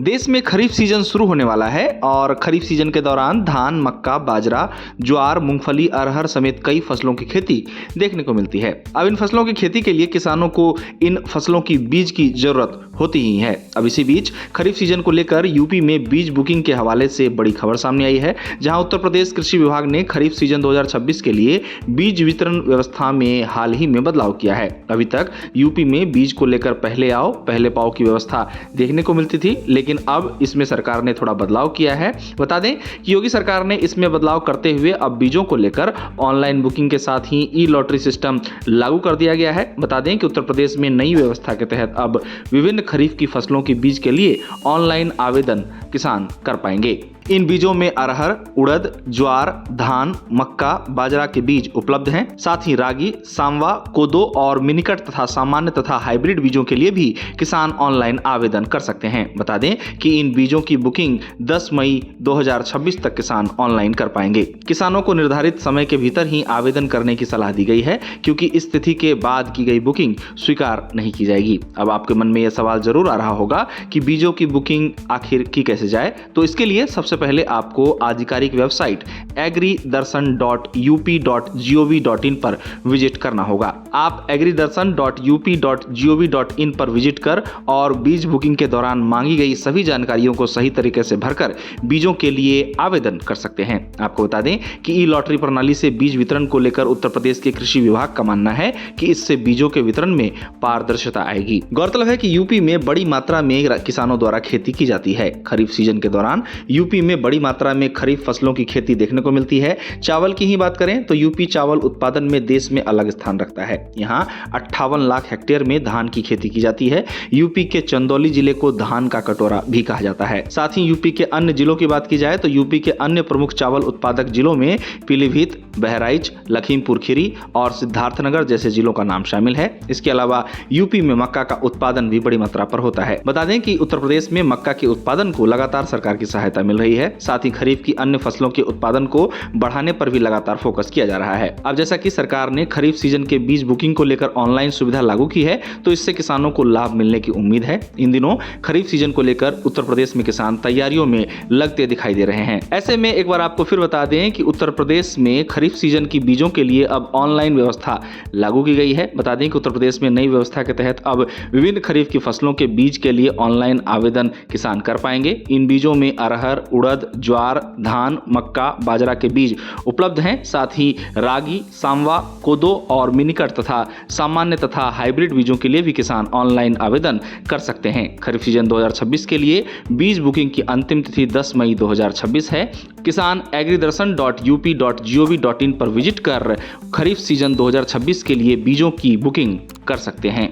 देश में खरीफ सीजन शुरू होने वाला है और खरीफ सीजन के दौरान धान, मक्का, बाजरा, ज्वार, मूंगफली, अरहर समेत कई फसलों की खेती देखने को मिलती है। अब इन फसलों की खेती के लिए किसानों को इन फसलों की बीज की जरूरत होती ही है। अब इसी बीच खरीफ सीजन को लेकर यूपी में बीज बुकिंग के हवाले से बड़ी खबर सामने आई है, जहां उत्तर प्रदेश कृषि विभाग ने खरीफ सीजन 2026 के लिए बीज वितरण व्यवस्था में हाल ही में बदलाव किया है। अभी तक यूपी में बीज को लेकर पहले आओ पहले पाओ की व्यवस्था देखने को मिलती थी, लेकिन अब इसमें सरकार ने थोड़ा बदलाव किया है। बता दें कि योगी सरकार ने इसमें बदलाव करते हुए अब बीजों को लेकर ऑनलाइन बुकिंग के साथ ही ई लॉटरी सिस्टम लागू कर दिया गया है। बता दें कि उत्तर प्रदेश में नई व्यवस्था के तहत अब विभिन्न खरीफ की फसलों के बीज के लिए ऑनलाइन आवेदन किसान कर पाएंगे। इन बीजों में अरहर, उड़द, ज्वार, धान, मक्का, बाजरा के बीज उपलब्ध हैं। साथ ही रागी, सांवा, कोदो और मिनीकट तथा सामान्य तथा हाइब्रिड बीजों के लिए भी किसान ऑनलाइन आवेदन कर सकते हैं। बता दें कि इन बीजों की बुकिंग 10 मई 2026 तक किसान ऑनलाइन कर पाएंगे। किसानों को निर्धारित समय के भीतर ही आवेदन करने की सलाह दी गई है, क्योंकि इस तिथि के बाद की गई बुकिंग स्वीकार नहीं की जाएगी। अब आपके मन में यह सवाल जरूर आ रहा होगा कि बीजों की बुकिंग आखिर की कैसे जाए, तो इसके लिए सबसे पहले आपको आधिकारिक वेबसाइट agridarshan.up.gov.in पर विजिट करना होगा। आप agridarshan.up.gov.in पर विजिट कर और बीज बुकिंग के दौरान मांगी गई सभी जानकारियों को सही तरीके से भरकर बीजों के लिए आवेदन कर सकते हैं। आपको बता दें कि ई लॉटरी प्रणाली से बीज वितरण को लेकर उत्तर प्रदेश के कृषि विभाग का मानना है कि इससे बीजों के वितरण में पारदर्शिता आएगी। गौरतलब है कि यूपी में बड़ी मात्रा में किसानों द्वारा खेती की जाती है। खरीफ सीजन के दौरान यूपी में बड़ी मात्रा में खरीफ फसलों की खेती देखने को मिलती है। चावल की ही बात करें तो यूपी चावल उत्पादन में देश में अलग स्थान रखता है। यहां 58 लाख हेक्टेयर में धान की खेती की जाती है। यूपी के चंदौली जिले को धान का कटोरा भी कहा जाता है। साथ ही यूपी के अन्य जिलों की बात की जाए तो यूपी के अन्य प्रमुख चावल उत्पादक जिलों में पीलीभीत, बहराइच, लखीमपुर खीरी और सिद्धार्थनगर जैसे जिलों का नाम शामिल है। इसके अलावा यूपी में मक्का का उत्पादन भी बड़ी मात्रा पर होता है। बता दें कि उत्तर प्रदेश में मक्का के उत्पादन को लगातार सरकार की सहायता मिल रही है। साथ ही खरीफ की अन्य फसलों के उत्पादन को बढ़ाने पर भी लगातार फोकस किया जा रहा है। अब जैसा कि सरकार ने खरीफ सीजन के बीज बुकिंग को लेकर ऑनलाइन सुविधा लागू की है, तो इससे किसानों को लाभ मिलने की उम्मीद है। इन दिनों खरीफ सीजन को लेकर उत्तर प्रदेश में किसान तैयारियों में लगते दिखाई दे रहे हैं। ऐसे में एक बार आपको फिर बता दें कि उत्तर प्रदेश में खरीफ सीजन की बीजों के लिए अब ऑनलाइन व्यवस्था लागू की गई है। बता दें कि उत्तर प्रदेश में नई व्यवस्था के तहत अब विभिन्न खरीफ की फसलों के बीज के लिए ऑनलाइन आवेदन किसान कर पाएंगे। इन बीजों में अरहर, उड़द, ज्वार, धान, मक्का, बाजरा के बीज उपलब्ध हैं। साथ ही रागी, सांवा, कोदो और मिनीकट तथा सामान्य तथा हाइब्रिड बीजों के लिए भी किसान ऑनलाइन आवेदन कर सकते हैं। खरीफ सीजन 2026 के लिए बीज बुकिंग की अंतिम तिथि 10 मई 2026 है। किसान agridarshan.up.gov.in पर विजिट कर खरीफ सीजन 2026 के लिए बीजों की बुकिंग कर सकते हैं।